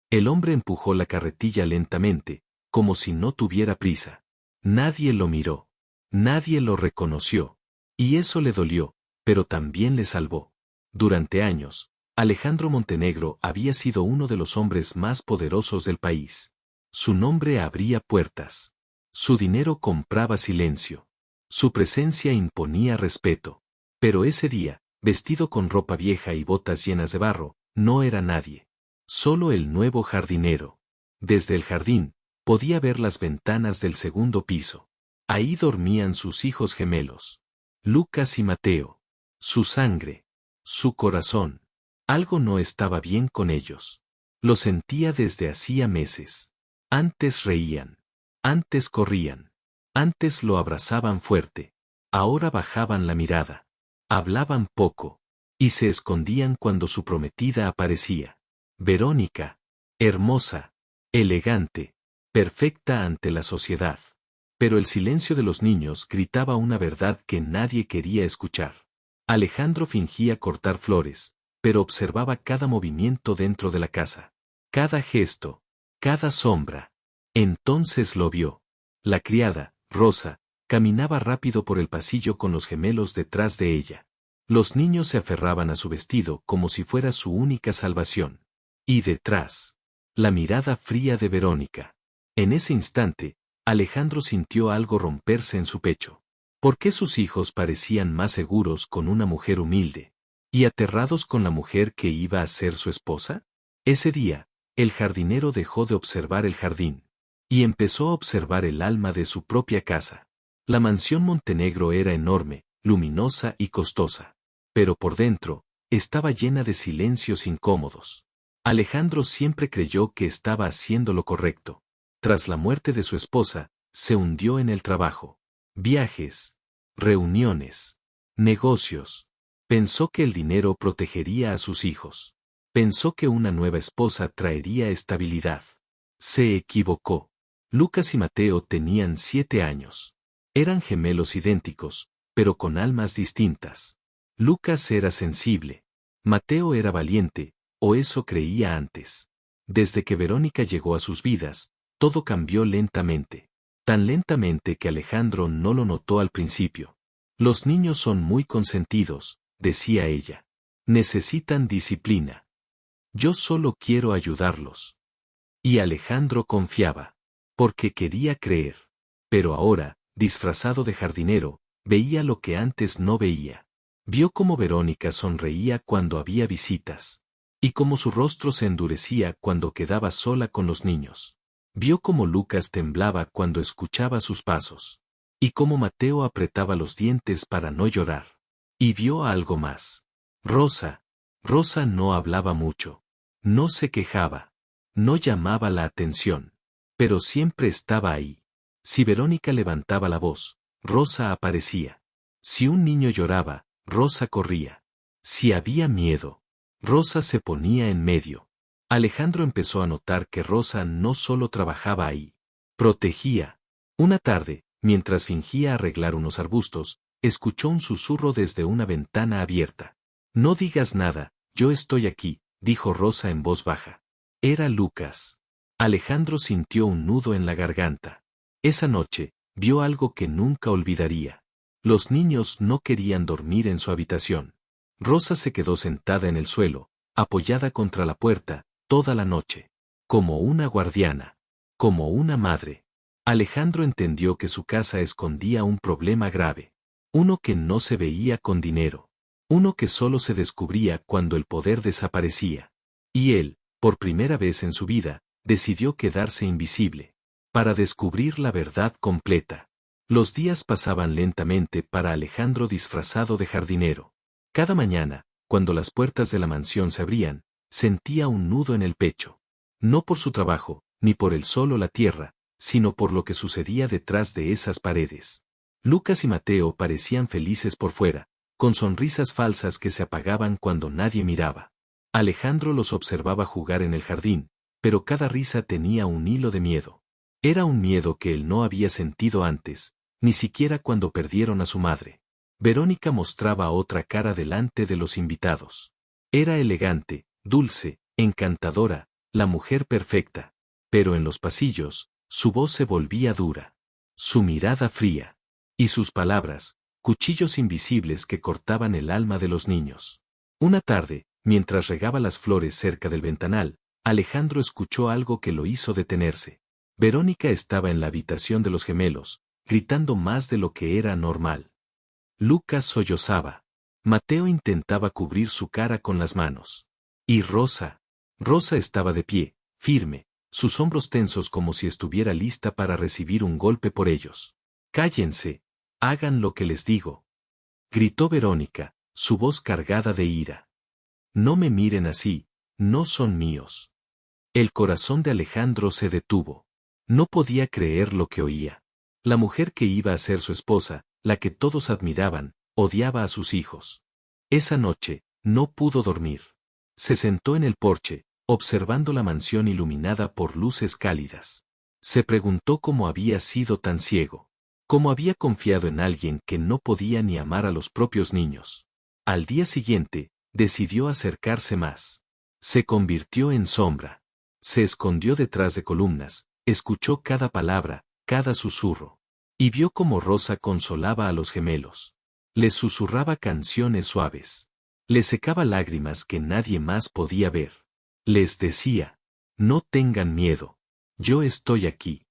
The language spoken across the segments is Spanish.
El hombre empujó la carretilla lentamente, como si no tuviera prisa. Nadie lo miró. Nadie lo reconoció. Y eso le dolió, pero también le salvó. Durante años, Alejandro Montenegro había sido uno de los hombres más poderosos del país. Su nombre abría puertas. Su dinero compraba silencio. Su presencia imponía respeto. Pero ese día, vestido con ropa vieja y botas llenas de barro, no era nadie. Solo el nuevo jardinero. Desde el jardín, podía ver las ventanas del segundo piso. Ahí dormían sus hijos gemelos. Lucas y Mateo. Su sangre. Su corazón. Algo no estaba bien con ellos. Lo sentía desde hacía meses. Antes reían. Antes corrían. Antes lo abrazaban fuerte. Ahora bajaban la mirada. Hablaban poco. Y se escondían cuando su prometida aparecía. Verónica. Hermosa. Elegante. Perfecta ante la sociedad. Pero el silencio de los niños gritaba una verdad que nadie quería escuchar. Alejandro fingía cortar flores, pero observaba cada movimiento dentro de la casa. Cada gesto. Cada sombra. Entonces lo vio. La criada, Rosa, caminaba rápido por el pasillo con los gemelos detrás de ella. Los niños se aferraban a su vestido como si fuera su única salvación. Y detrás, la mirada fría de Verónica. En ese instante, Alejandro sintió algo romperse en su pecho. ¿Por qué sus hijos parecían más seguros con una mujer humilde? ¿Y aterrados con la mujer que iba a ser su esposa? Ese día, el jardinero dejó de observar el jardín. Y empezó a observar el alma de su propia casa. La mansión Montenegro era enorme, luminosa y costosa. Pero por dentro, estaba llena de silencios incómodos. Alejandro siempre creyó que estaba haciendo lo correcto. Tras la muerte de su esposa, se hundió en el trabajo. Viajes, reuniones, negocios. Pensó que el dinero protegería a sus hijos. Pensó que una nueva esposa traería estabilidad. Se equivocó. Lucas y Mateo tenían 7 años. Eran gemelos idénticos, pero con almas distintas. Lucas era sensible. Mateo era valiente, o eso creía antes. Desde que Verónica llegó a sus vidas, todo cambió lentamente. Tan lentamente que Alejandro no lo notó al principio. Los niños son muy consentidos, decía ella. Necesitan disciplina. Yo solo quiero ayudarlos. Y Alejandro confiaba. Porque quería creer. Pero ahora, disfrazado de jardinero, veía lo que antes no veía. Vio cómo Verónica sonreía cuando había visitas. Y cómo su rostro se endurecía cuando quedaba sola con los niños. Vio cómo Lucas temblaba cuando escuchaba sus pasos. Y cómo Mateo apretaba los dientes para no llorar. Y vio algo más. Rosa. Rosa no hablaba mucho. No se quejaba. No llamaba la atención. Pero siempre estaba ahí. Si Verónica levantaba la voz, Rosa aparecía. Si un niño lloraba, Rosa corría. Si había miedo, Rosa se ponía en medio. Alejandro empezó a notar que Rosa no solo trabajaba ahí. Protegía. Una tarde, mientras fingía arreglar unos arbustos, escuchó un susurro desde una ventana abierta. No digas nada, yo estoy aquí, dijo Rosa en voz baja. Era Lucas. Alejandro sintió un nudo en la garganta. Esa noche, vio algo que nunca olvidaría. Los niños no querían dormir en su habitación. Rosa se quedó sentada en el suelo, apoyada contra la puerta, toda la noche. Como una guardiana. Como una madre. Alejandro entendió que su casa escondía un problema grave. Uno que no se veía con dinero. Uno que solo se descubría cuando el poder desaparecía. Y él, por primera vez en su vida, decidió quedarse invisible. Para descubrir la verdad completa. Los días pasaban lentamente para Alejandro disfrazado de jardinero. Cada mañana, cuando las puertas de la mansión se abrían, sentía un nudo en el pecho. No por su trabajo, ni por el sol o la tierra, sino por lo que sucedía detrás de esas paredes. Lucas y Mateo parecían felices por fuera, con sonrisas falsas que se apagaban cuando nadie miraba. Alejandro los observaba jugar en el jardín, pero cada risa tenía un hilo de miedo. Era un miedo que él no había sentido antes, ni siquiera cuando perdieron a su madre. Verónica mostraba otra cara delante de los invitados. Era elegante, dulce, encantadora, la mujer perfecta. Pero en los pasillos, su voz se volvía dura. Su mirada fría. Y sus palabras, cuchillos invisibles que cortaban el alma de los niños. Una tarde, mientras regaba las flores cerca del ventanal, Alejandro escuchó algo que lo hizo detenerse. Verónica estaba en la habitación de los gemelos, gritando más de lo que era normal. Lucas sollozaba. Mateo intentaba cubrir su cara con las manos. Y Rosa estaba de pie, firme, sus hombros tensos como si estuviera lista para recibir un golpe por ellos. «Cállense, hagan lo que les digo», gritó Verónica, su voz cargada de ira. «No me miren así, no son míos». El corazón de Alejandro se detuvo. No podía creer lo que oía. La mujer que iba a ser su esposa, la que todos admiraban, odiaba a sus hijos. Esa noche, no pudo dormir. Se sentó en el porche, observando la mansión iluminada por luces cálidas. Se preguntó cómo había sido tan ciego. Cómo había confiado en alguien que no podía ni amar a los propios niños. Al día siguiente, decidió acercarse más. Se convirtió en sombra. Se escondió detrás de columnas, escuchó cada palabra, cada susurro. Y vio cómo Rosa consolaba a los gemelos. Les susurraba canciones suaves. Les secaba lágrimas que nadie más podía ver. Les decía, no tengan miedo. Yo estoy aquí.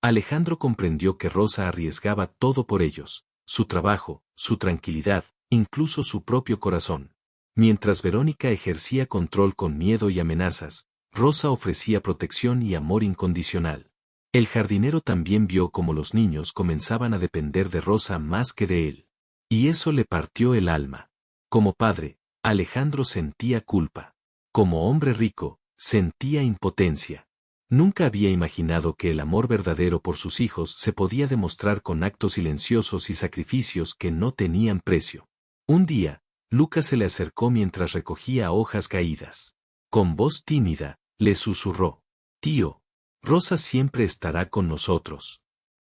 Alejandro comprendió que Rosa arriesgaba todo por ellos, su trabajo, su tranquilidad, incluso su propio corazón. Mientras Verónica ejercía control con miedo y amenazas, Rosa ofrecía protección y amor incondicional. El jardinero también vio cómo los niños comenzaban a depender de Rosa más que de él. Y eso le partió el alma. Como padre, Alejandro sentía culpa. Como hombre rico, sentía impotencia. Nunca había imaginado que el amor verdadero por sus hijos se podía demostrar con actos silenciosos y sacrificios que no tenían precio. Un día, Lucas se le acercó mientras recogía hojas caídas. Con voz tímida, le susurró, «Tío, Rosa siempre estará con nosotros».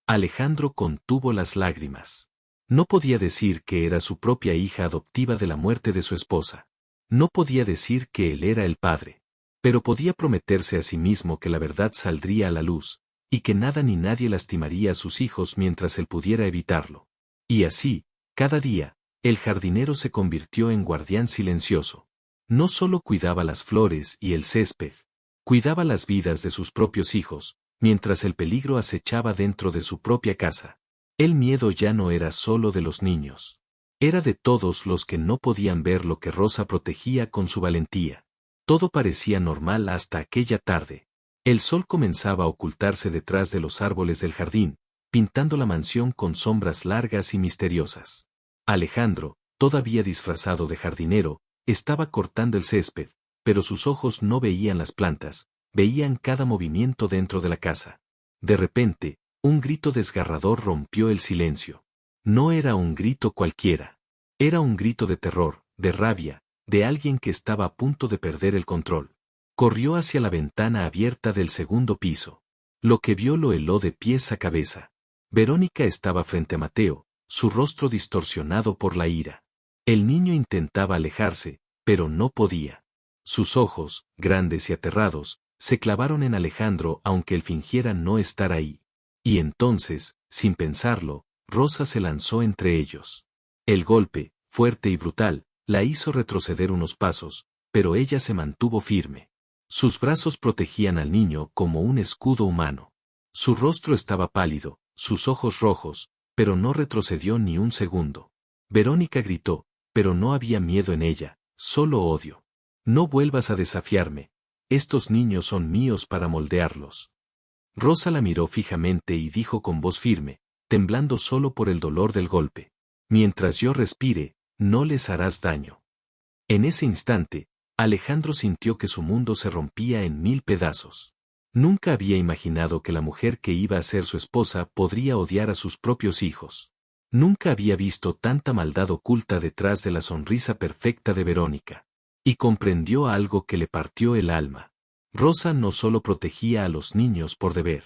Alejandro contuvo las lágrimas. No podía decir que era su propia hija adoptiva de la muerte de su esposa. No podía decir que él era el padre. Pero podía prometerse a sí mismo que la verdad saldría a la luz, y que nada ni nadie lastimaría a sus hijos mientras él pudiera evitarlo. Y así, cada día, el jardinero se convirtió en guardián silencioso. No solo cuidaba las flores y el césped, cuidaba las vidas de sus propios hijos, mientras el peligro acechaba dentro de su propia casa. El miedo ya no era solo de los niños. Era de todos los que no podían ver lo que Rosa protegía con su valentía. Todo parecía normal hasta aquella tarde. El sol comenzaba a ocultarse detrás de los árboles del jardín, pintando la mansión con sombras largas y misteriosas. Alejandro, todavía disfrazado de jardinero, estaba cortando el césped, pero sus ojos no veían las plantas, veían cada movimiento dentro de la casa. De repente, un grito desgarrador rompió el silencio. No era un grito cualquiera. Era un grito de terror, de rabia, de alguien que estaba a punto de perder el control. Corrió hacia la ventana abierta del segundo piso. Lo que vio lo heló de pies a cabeza. Verónica estaba frente a Mateo, su rostro distorsionado por la ira. El niño intentaba alejarse, pero no podía. Sus ojos, grandes y aterrados, se clavaron en Alejandro aunque él fingiera no estar ahí. Y entonces, sin pensarlo, Rosa se lanzó entre ellos. El golpe, fuerte y brutal, la hizo retroceder unos pasos, pero ella se mantuvo firme. Sus brazos protegían al niño como un escudo humano. Su rostro estaba pálido, sus ojos rojos, pero no retrocedió ni un segundo. Verónica gritó, pero no había miedo en ella, solo odio. «No vuelvas a desafiarme. Estos niños son míos para moldearlos». Rosa la miró fijamente y dijo con voz firme, temblando solo por el dolor del golpe, «Mientras yo respire, no les harás daño». En ese instante, Alejandro sintió que su mundo se rompía en 1000 pedazos. Nunca había imaginado que la mujer que iba a ser su esposa podría odiar a sus propios hijos. Nunca había visto tanta maldad oculta detrás de la sonrisa perfecta de Verónica. Y comprendió algo que le partió el alma. Rosa no solo protegía a los niños por deber.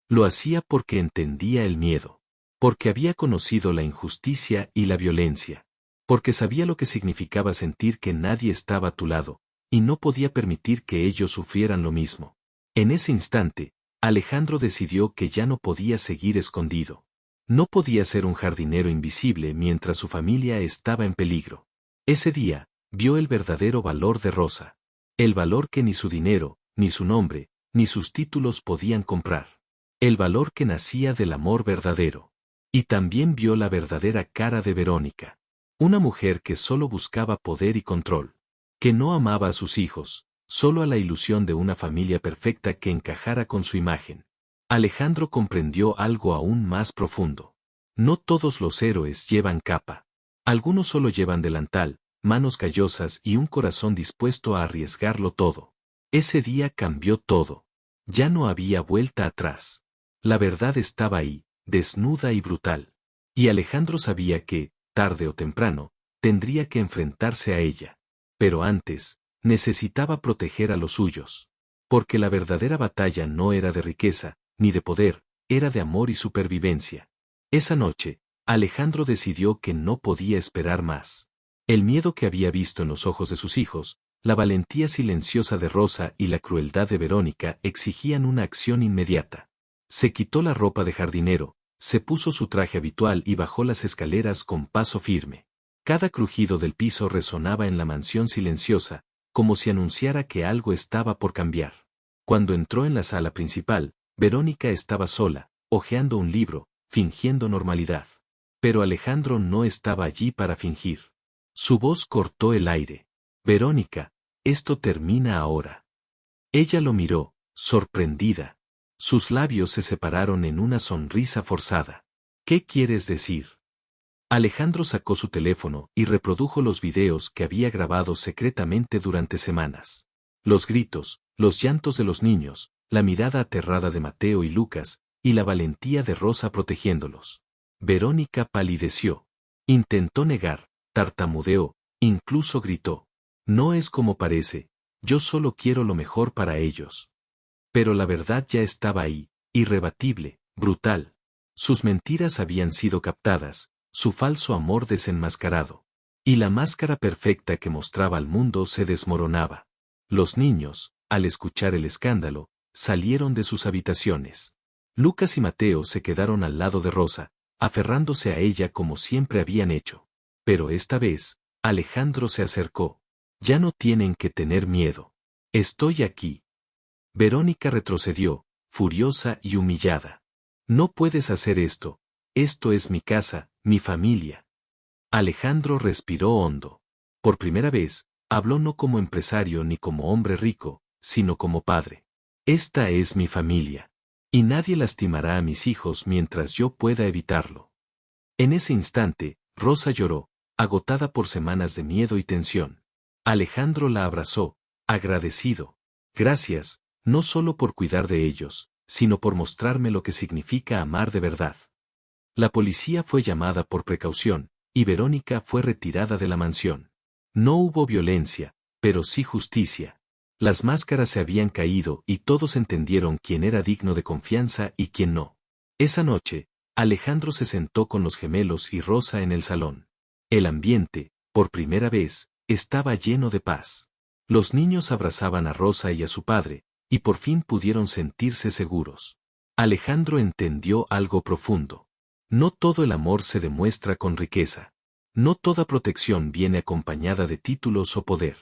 Lo hacía porque entendía el miedo. Porque había conocido la injusticia y la violencia. Porque sabía lo que significaba sentir que nadie estaba a tu lado, y no podía permitir que ellos sufrieran lo mismo. En ese instante, Alejandro decidió que ya no podía seguir escondido. No podía ser un jardinero invisible mientras su familia estaba en peligro. Ese día, vio el verdadero valor de Rosa. El valor que ni su dinero, ni su nombre, ni sus títulos podían comprar. El valor que nacía del amor verdadero. Y también vio la verdadera cara de Verónica. Una mujer que solo buscaba poder y control. Que no amaba a sus hijos, solo a la ilusión de una familia perfecta que encajara con su imagen. Alejandro comprendió algo aún más profundo. No todos los héroes llevan capa. Algunos solo llevan delantal, manos callosas y un corazón dispuesto a arriesgarlo todo. Ese día cambió todo. Ya no había vuelta atrás. La verdad estaba ahí, desnuda y brutal. Y Alejandro sabía que, tarde o temprano, tendría que enfrentarse a ella. Pero antes, necesitaba proteger a los suyos. Porque la verdadera batalla no era de riqueza, ni de poder, era de amor y supervivencia. Esa noche, Alejandro decidió que no podía esperar más. El miedo que había visto en los ojos de sus hijos, la valentía silenciosa de Rosa y la crueldad de Verónica exigían una acción inmediata. Se quitó la ropa de jardinero, se puso su traje habitual y bajó las escaleras con paso firme. Cada crujido del piso resonaba en la mansión silenciosa, como si anunciara que algo estaba por cambiar. Cuando entró en la sala principal, Verónica estaba sola, hojeando un libro, fingiendo normalidad. Pero Alejandro no estaba allí para fingir. Su voz cortó el aire. Verónica, esto termina ahora. Ella lo miró, sorprendida. Sus labios se separaron en una sonrisa forzada. ¿Qué quieres decir? Alejandro sacó su teléfono y reprodujo los videos que había grabado secretamente durante semanas. Los gritos, los llantos de los niños, la mirada aterrada de Mateo y Lucas, y la valentía de Rosa protegiéndolos. Verónica palideció. Intentó negar, tartamudeó, incluso gritó. No es como parece, yo solo quiero lo mejor para ellos. Pero la verdad ya estaba ahí, irrebatible, brutal. Sus mentiras habían sido captadas, su falso amor desenmascarado. Y la máscara perfecta que mostraba al mundo se desmoronaba. Los niños, al escuchar el escándalo, salieron de sus habitaciones. Lucas y Mateo se quedaron al lado de Rosa, aferrándose a ella como siempre habían hecho. Pero esta vez, Alejandro se acercó. Ya no tienen que tener miedo. Estoy aquí. Verónica retrocedió, furiosa y humillada. No puedes hacer esto. Esto es mi casa, mi familia. Alejandro respiró hondo. Por primera vez, habló no como empresario ni como hombre rico, sino como padre. Esta es mi familia. Y nadie lastimará a mis hijos mientras yo pueda evitarlo. En ese instante, Rosa lloró, agotada por semanas de miedo y tensión. Alejandro la abrazó, agradecido. Gracias, no solo por cuidar de ellos, sino por mostrarme lo que significa amar de verdad. La policía fue llamada por precaución, y Verónica fue retirada de la mansión. No hubo violencia, pero sí justicia. Las máscaras se habían caído y todos entendieron quién era digno de confianza y quién no. Esa noche, Alejandro se sentó con los gemelos y Rosa en el salón. El ambiente, por primera vez, estaba lleno de paz. Los niños abrazaban a Rosa y a su padre, y por fin pudieron sentirse seguros. Alejandro entendió algo profundo. No todo el amor se demuestra con riqueza. No toda protección viene acompañada de títulos o poder.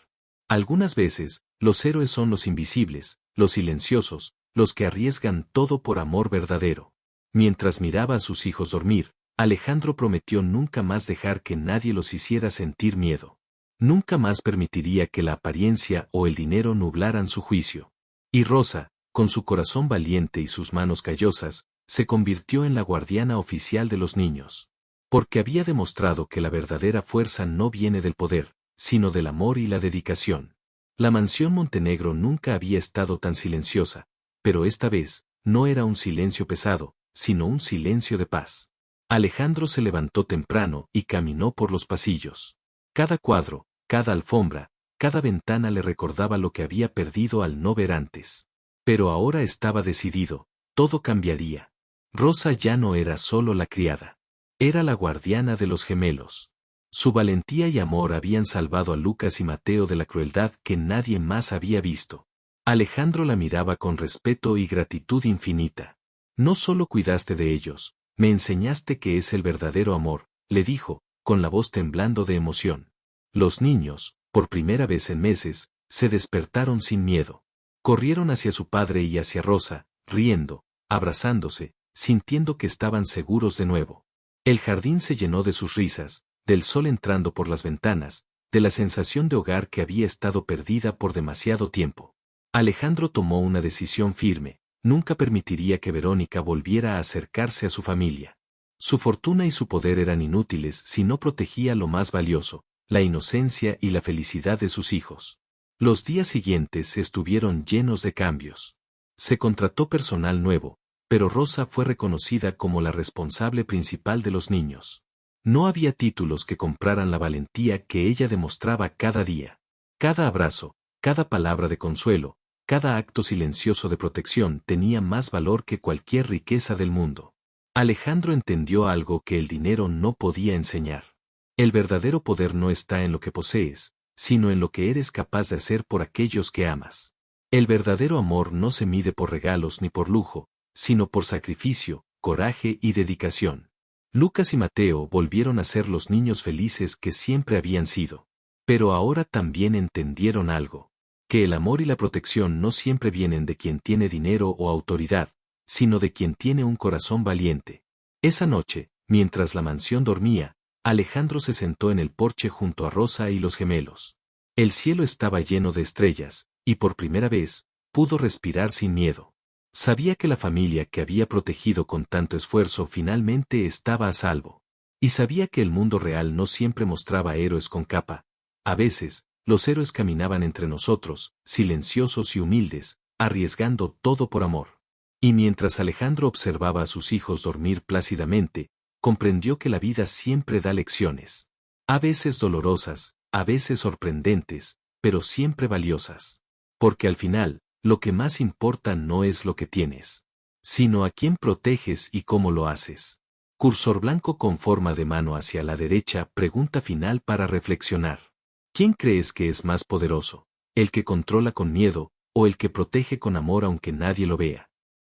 Algunas veces, los héroes son los invisibles, los silenciosos, los que arriesgan todo por amor verdadero. Mientras miraba a sus hijos dormir, Alejandro prometió nunca más dejar que nadie los hiciera sentir miedo. Nunca más permitiría que la apariencia o el dinero nublaran su juicio. Y Rosa, con su corazón valiente y sus manos callosas, se convirtió en la guardiana oficial de los niños. Porque había demostrado que la verdadera fuerza no viene del poder, sino del amor y la dedicación. La mansión Montenegro nunca había estado tan silenciosa, pero esta vez, no era un silencio pesado, sino un silencio de paz. Alejandro se levantó temprano y caminó por los pasillos. Cada cuadro, cada alfombra, cada ventana le recordaba lo que había perdido al no ver antes. Pero ahora estaba decidido, todo cambiaría. Rosa ya no era solo la criada. Era la guardiana de los gemelos. Su valentía y amor habían salvado a Lucas y Mateo de la crueldad que nadie más había visto. Alejandro la miraba con respeto y gratitud infinita. No solo cuidaste de ellos, me enseñaste que es el verdadero amor, le dijo, con la voz temblando de emoción. Los niños, por primera vez en meses, se despertaron sin miedo. Corrieron hacia su padre y hacia Rosa, riendo, abrazándose, sintiendo que estaban seguros de nuevo. El jardín se llenó de sus risas, del sol entrando por las ventanas, de la sensación de hogar que había estado perdida por demasiado tiempo. Alejandro tomó una decisión firme, nunca permitiría que Verónica volviera a acercarse a su familia. Su fortuna y su poder eran inútiles si no protegía lo más valioso, la inocencia y la felicidad de sus hijos. Los días siguientes estuvieron llenos de cambios. Se contrató personal nuevo, pero Rosa fue reconocida como la responsable principal de los niños. No había títulos que compraran la valentía que ella demostraba cada día. Cada abrazo, cada palabra de consuelo, cada acto silencioso de protección tenía más valor que cualquier riqueza del mundo. Alejandro entendió algo que el dinero no podía enseñar. El verdadero poder no está en lo que posees, sino en lo que eres capaz de hacer por aquellos que amas. El verdadero amor no se mide por regalos ni por lujo, sino por sacrificio, coraje y dedicación. Lucas y Mateo volvieron a ser los niños felices que siempre habían sido. Pero ahora también entendieron algo. Que el amor y la protección no siempre vienen de quien tiene dinero o autoridad, sino de quien tiene un corazón valiente. Esa noche, mientras la mansión dormía, Alejandro se sentó en el porche junto a Rosa y los gemelos. El cielo estaba lleno de estrellas, y por primera vez, pudo respirar sin miedo. Sabía que la familia que había protegido con tanto esfuerzo finalmente estaba a salvo. Y sabía que el mundo real no siempre mostraba héroes con capa. A veces, los héroes caminaban entre nosotros, silenciosos y humildes, arriesgando todo por amor. Y mientras Alejandro observaba a sus hijos dormir plácidamente, comprendió que la vida siempre da lecciones. A veces dolorosas, a veces sorprendentes, pero siempre valiosas. Porque al final, lo que más importa no es lo que tienes, sino a quién proteges y cómo lo haces. Cursor blanco con forma de mano hacia la derecha, pregunta final para reflexionar. ¿Quién crees que es más poderoso? ¿El que controla con miedo, o el que protege con amor aunque nadie lo vea?